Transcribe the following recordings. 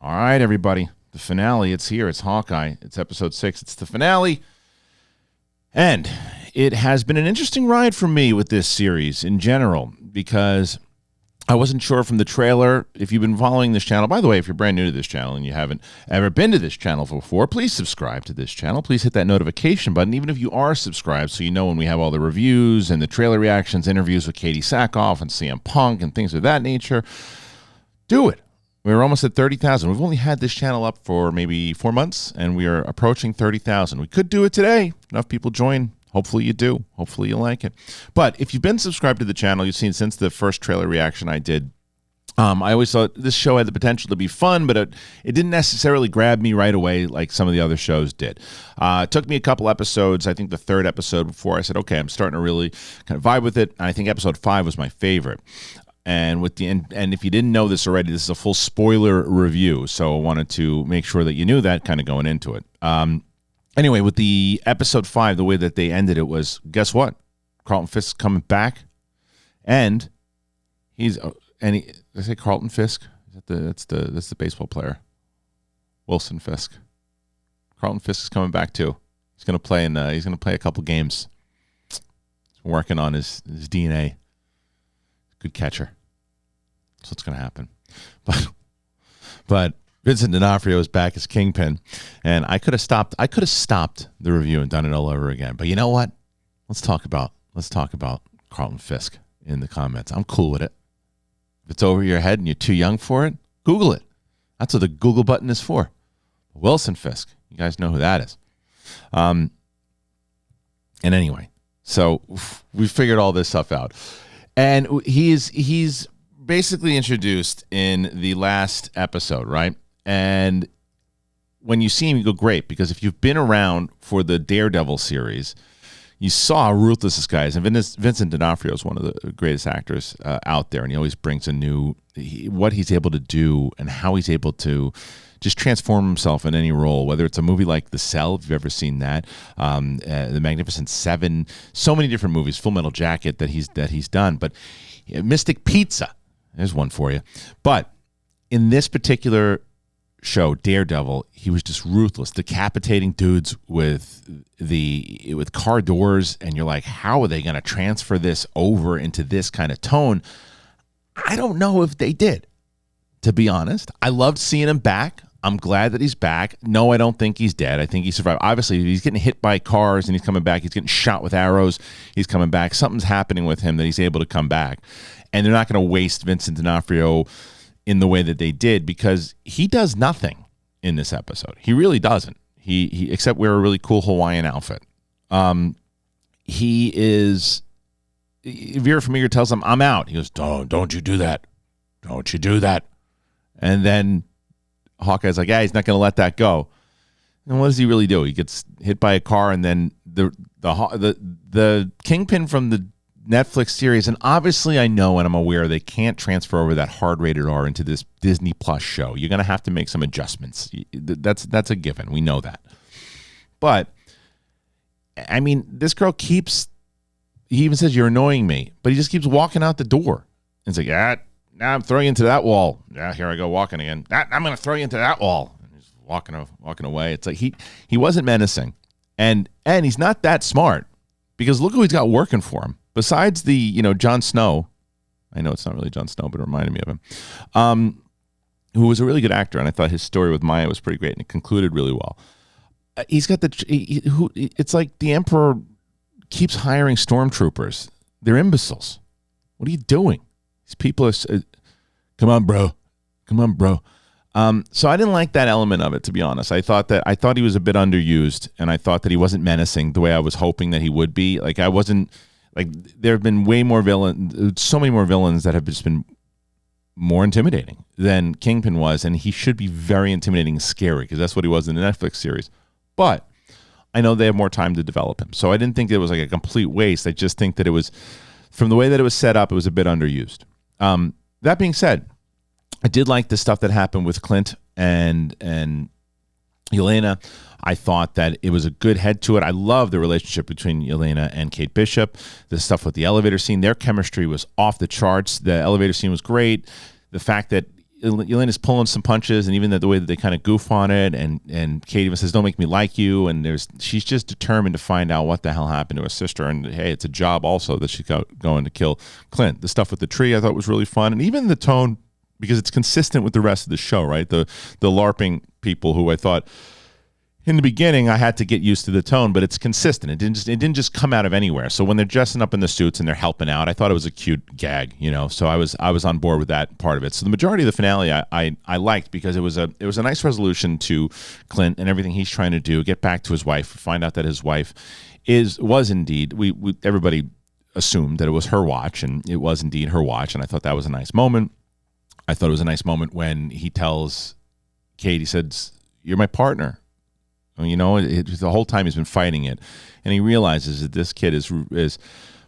All right, everybody. The finale, it's here. It's Hawkeye. It's episode 6. It's the finale. And it has been an interesting ride for me with this series in general because I wasn't sure from the trailer. If you've been following this channel, by the way, if you're brand new to this channel and you haven't ever been to this channel before, please subscribe to this channel. Please hit that notification button, even if you are subscribed, so you know when we have all the reviews and the trailer reactions, interviews with Katie Sackhoff and CM Punk and things of that nature. Do it. We're almost at 30,000. We've only had this channel up for maybe 4 months, and we are approaching 30,000. We could do it today. Enough people join. Hopefully you do. Hopefully you like it. But if you've been subscribed to the channel, you've seen since the first trailer reaction I did, I always thought this show had the potential to be fun, but it didn't necessarily grab me right away like some of the other shows did. It took me a couple episodes, I think the third episode, before I said, okay, I'm starting to really kind of vibe with it. And I think episode 5 was my favorite. And if you didn't know this already, this is a full spoiler review, so I wanted to make sure that you knew that kind of going into it. Anyway, with the episode 5, the way that they ended it was, guess what? Carlton Fisk's coming back, and did I say Carlton Fisk? That's the baseball player, Wilson Fisk. Carlton Fisk is coming back too. He's going to play a couple games. He's working on his DNA. Good catcher. That's what's going to happen. But Vincent D'Onofrio is back as Kingpin, and I could have stopped the review and done it all over again. But you know what? Let's talk about Carlton Fisk in the comments. I'm cool with it. If it's over your head and you're too young for it, Google it. That's what the Google button is for. Wilson Fisk. You guys know who that is. And anyway, so we figured all this stuff out. And he's basically introduced in the last episode, right? And when you see him, you go, great, because if you've been around for the Daredevil series, you saw how ruthless this guy is. And Vincent D'Onofrio is one of the greatest actors out there, and he always brings what he's able to do and how he's able to just transform himself in any role, whether it's a movie like The Cell, if you've ever seen that, The Magnificent Seven, so many different movies, Full Metal Jacket that he's done. But Mystic Pizza, there's one for you. But in this particular show, Daredevil, he was just ruthless, decapitating dudes with car doors, and you're like, how are they going to transfer this over into this kind of tone? I don't know if they did, to be honest. I loved seeing him back. I'm glad that he's back. No, I don't think he's dead. I think he survived. Obviously, he's getting hit by cars and he's coming back. He's getting shot with arrows. He's coming back. Something's happening with him that he's able to come back. And they're not going to waste Vincent D'Onofrio in the way that they did, because he does nothing in this episode. He really doesn't. He except wear a really cool Hawaiian outfit. He is. Vera Farmiga tells him, "I'm out." He goes, "Don't you do that. Don't you do that." And then Hawkeye's like, yeah, he's not going to let that go. And what does he really do? He gets hit by a car, and then the Kingpin from the Netflix series, and obviously I know and I'm aware they can't transfer over that hard rated R into this Disney Plus show. You're going to have to make some adjustments. That's a given. We know that. But, I mean, this girl he even says, you're annoying me, but he just keeps walking out the door. And it's like, now I'm throwing you into that wall. Yeah, here I go walking again. I'm going to throw you into that wall. And he's walking away. It's like he wasn't menacing. And he's not that smart, because look who he's got working for him. Besides the, Jon Snow, I know it's not really Jon Snow, but it reminded me of him, who was a really good actor, and I thought his story with Maya was pretty great, and it concluded really well. He's got it's like the Emperor keeps hiring stormtroopers. They're imbeciles. What are you doing? These people are, come on, bro. So I didn't like that element of it, to be honest. I thought he was a bit underused, and I thought that he wasn't menacing the way I was hoping that he would be. Like, I wasn't, like, there have been so many more villains that have just been more intimidating than Kingpin was, and he should be very intimidating and scary, because that's what he was in the Netflix series. But I know they have more time to develop him, so I didn't think it was like a complete waste. I just think that it was, from the way that it was set up, it was a bit underused. That being said, I did like the stuff that happened with Clint and Yelena. I thought that it was a good head to it. I love the relationship between Yelena and Kate Bishop. The stuff with the elevator scene, their chemistry was off the charts. The elevator scene was great. The fact that Yelena's pulling some punches, and even the way that they kind of goof on it, and Kate even says, "Don't make me like you," and she's just determined to find out what the hell happened to her sister, and hey, it's a job also that she's going to kill Clint. The stuff with the tree I thought was really fun, and even the tone, because it's consistent with the rest of the show, right? The LARPing people, who I thought in the beginning I had to get used to the tone, but it's consistent. It didn't just come out of anywhere. So when they're dressing up in the suits and they're helping out, I thought it was a cute gag, So I was on board with that part of it. So the majority of the finale I liked, because it was a nice resolution to Clint and everything he's trying to do, get back to his wife, find out that his wife was indeed, everybody assumed that it was her watch, and it was indeed her watch, and I thought that was a nice moment. I thought it was a nice moment when he tells Kate, he says, "You're my partner." The whole time he's been fighting it, and he realizes that this kid is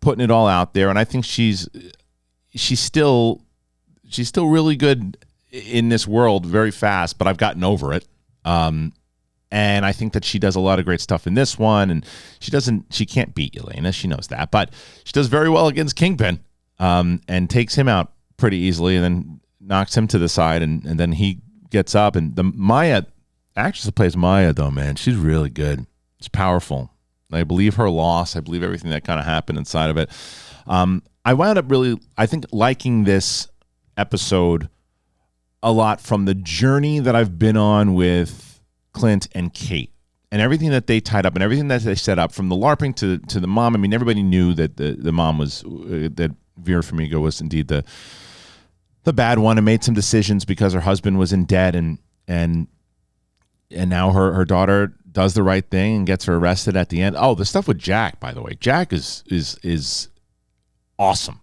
putting it all out there, and I think she's still really good in this world, very fast, but I've gotten over it. And I think that she does a lot of great stuff in this one, and she can't beat Yelena, she knows that, but she does very well against Kingpin, and takes him out pretty easily, and then knocks him to the side, and then he gets up, and the Maya actress that plays Maya, though, man, she's really good. She's powerful. I believe her loss. I believe everything that kind of happened inside of it. I wound up really, I think, liking this episode a lot from the journey that I've been on with Clint and Kate, and everything that they tied up and everything that they set up, from the LARPing to the mom. I mean, everybody knew that the mom was, that Vera Farmiga was indeed the bad one, and made some decisions because her husband was in debt, and now her daughter does the right thing and gets her arrested at the end. Oh, the stuff with Jack, by the way. Jack is awesome.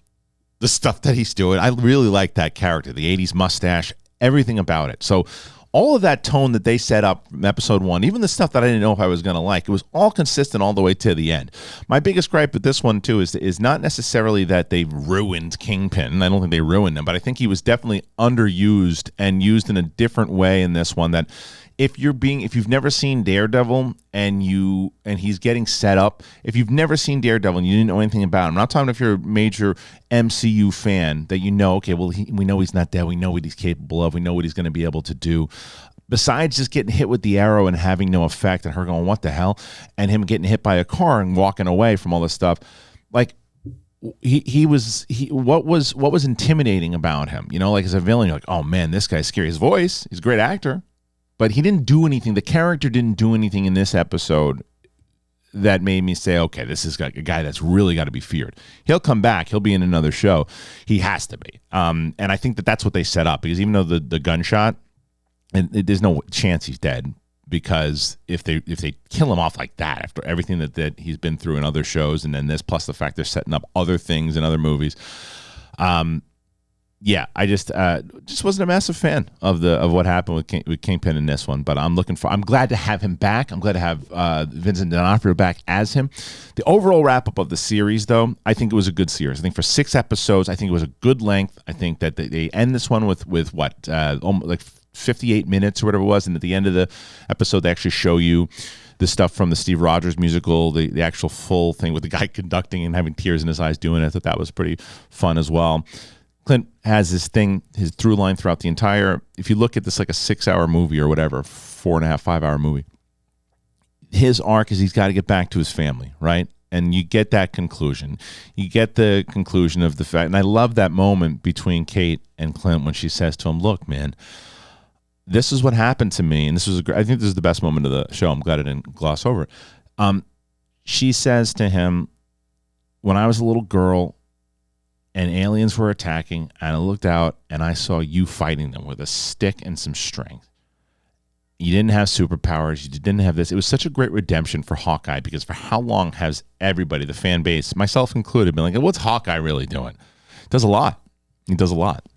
The stuff that he's doing. I really like that character. The 80s mustache, everything about it. So all of that tone that they set up from episode 1, even the stuff that I didn't know if I was going to like, it was all consistent all the way to the end. My biggest gripe with this one, too, is not necessarily that they ruined Kingpin. I don't think they ruined him, but I think he was definitely underused and used in a different way in this one. That if you've never seen Daredevil and he's getting set up, if you've never seen Daredevil and you didn't know anything about him, I'm not talking if you're a major MCU fan that okay, well, we know he's not dead, we know what he's capable of, we know what he's going to be able to do. Besides just getting hit with the arrow and having no effect, and her going, "What the hell?" and him getting hit by a car and walking away from all this stuff, like what was intimidating about him? Like as a villain, you're like, "Oh man, this guy's scary." His voice, he's a great actor. But he didn't do anything. The character didn't do anything in this episode that made me say, okay, this is a guy that's really got to be feared. He'll come back. He'll be in another show. He has to be. And I think that's what they set up, because even though the gunshot, and there's no chance he's dead, because if they kill him off like that after everything that he's been through in other shows, and then this plus the fact they're setting up other things in other movies, yeah, I just wasn't a massive fan of what happened with Kingpin in this one. But I'm glad to have him back. I'm glad to have Vincent D'Onofrio back as him. The overall wrap up of the series, though, I think it was a good series. I think for 6 episodes, I think it was a good length. I think that they end this one with what like 58 minutes or whatever it was, and at the end of the episode, they actually show you the stuff from the Steve Rogers musical, the actual full thing with the guy conducting and having tears in his eyes doing it. I thought that was pretty fun as well. Clint has his through line throughout the entire, if you look at this like a 6-hour movie or whatever, 4.5, 5-hour movie, his arc is he's got to get back to his family, right? And you get that conclusion. You get the conclusion of the fact, and I love that moment between Kate and Clint when she says to him, "Look, man, this is what happened to me." And I think this is the best moment of the show. I'm glad I didn't gloss over it. She says to him, "When I was a little girl, and aliens were attacking, and I looked out and I saw you fighting them with a stick and some strength. You didn't have superpowers. You didn't have this." It was such a great redemption for Hawkeye, because for how long has everybody, the fan base, myself included, been like, "What's Hawkeye really doing?" He does a lot.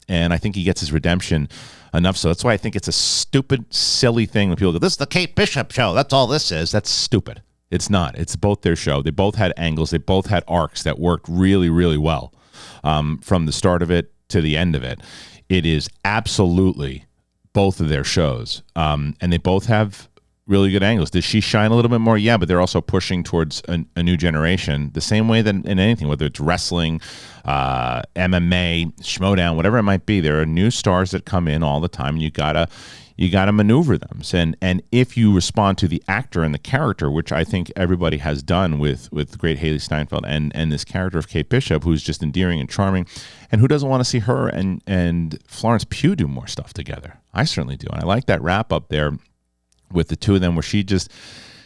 And I think he gets his redemption enough. So that's why I think it's a stupid, silly thing when people go, "This is the Kate Bishop show. That's all this is." That's stupid. It's not. It's both their show. They both had angles. They both had arcs that worked really, really well. From the start of it to the end of it. It is absolutely both of their shows. And they both have really good angles. Does she shine a little bit more? Yeah, but they're also pushing towards a new generation the same way that in anything, whether it's wrestling, MMA, SCHMOEDOWN, whatever it might be. There are new stars that come in all the time, and you gotta maneuver them. And if you respond to the actor and the character, which I think everybody has done with the great Haley Steinfeld and this character of Kate Bishop, who's just endearing and charming, and who doesn't want to see her and Florence Pugh do more stuff together? I certainly do. And I like that wrap up there with the two of them where she just,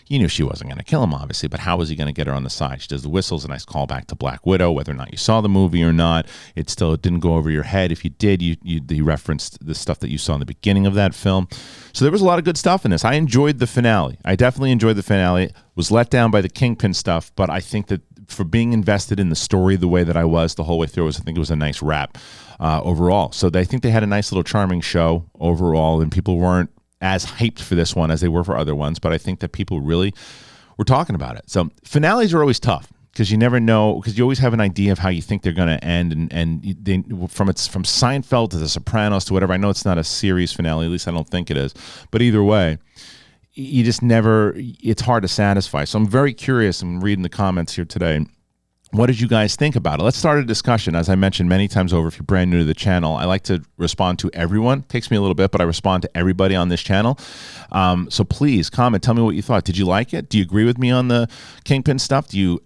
you knew she wasn't going to kill him, obviously, but how was he going to get her on the side? She does the whistles, a nice callback to Black Widow, whether or not you saw the movie or not. It didn't go over your head. If you did, you referenced the stuff that you saw in the beginning of that film. So there was a lot of good stuff in this. I enjoyed the finale. I definitely enjoyed the finale. Was let down by the Kingpin stuff, but I think that for being invested in the story the way that I was the whole way through, I think it was a nice wrap overall. So I think they had a nice little charming show overall, and people weren't as hyped for this one as they were for other ones, but I think that people really were talking about it. So finales are always tough because you never know, because you always have an idea of how you think they're going to end, and they, from Seinfeld to The Sopranos to whatever. I know it's not a series finale, at least I don't think it is, but either way, you just never, it's hard to satisfy. So I'm very curious. I'm reading the comments here today. What did you guys think about it? Let's start a discussion. As I mentioned many times over, if you're brand new to the channel, I like to respond to everyone. It takes me a little bit, but I respond to everybody on this channel. So please comment. Tell me what you thought. Did you like it? Do you agree with me on the Kingpin stuff? Do you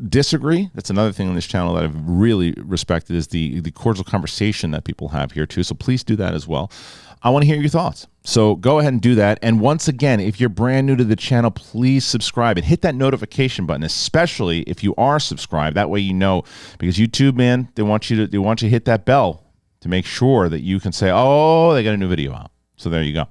disagree? That's another thing on this channel that I've really respected, is the cordial conversation that people have here too. So please do that as well. I want to hear your thoughts. So go ahead and do that. And once again, if you're brand new to the channel, please subscribe and hit that notification button, especially if you are subscribed. That way you know, because YouTube, man, they want you to hit that bell to make sure that you can say, oh, they got a new video out. So there you go. All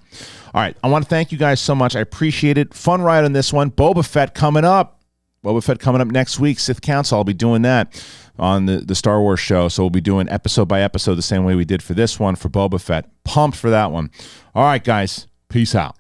right. I want to thank you guys so much. I appreciate it. Fun ride on this one. Boba Fett coming up. Boba Fett coming up next week. Sith Council. I'll be doing that on the Star Wars show. So we'll be doing episode by episode the same way we did for this one for Boba Fett. Pumped for that one. All right, guys. Peace out.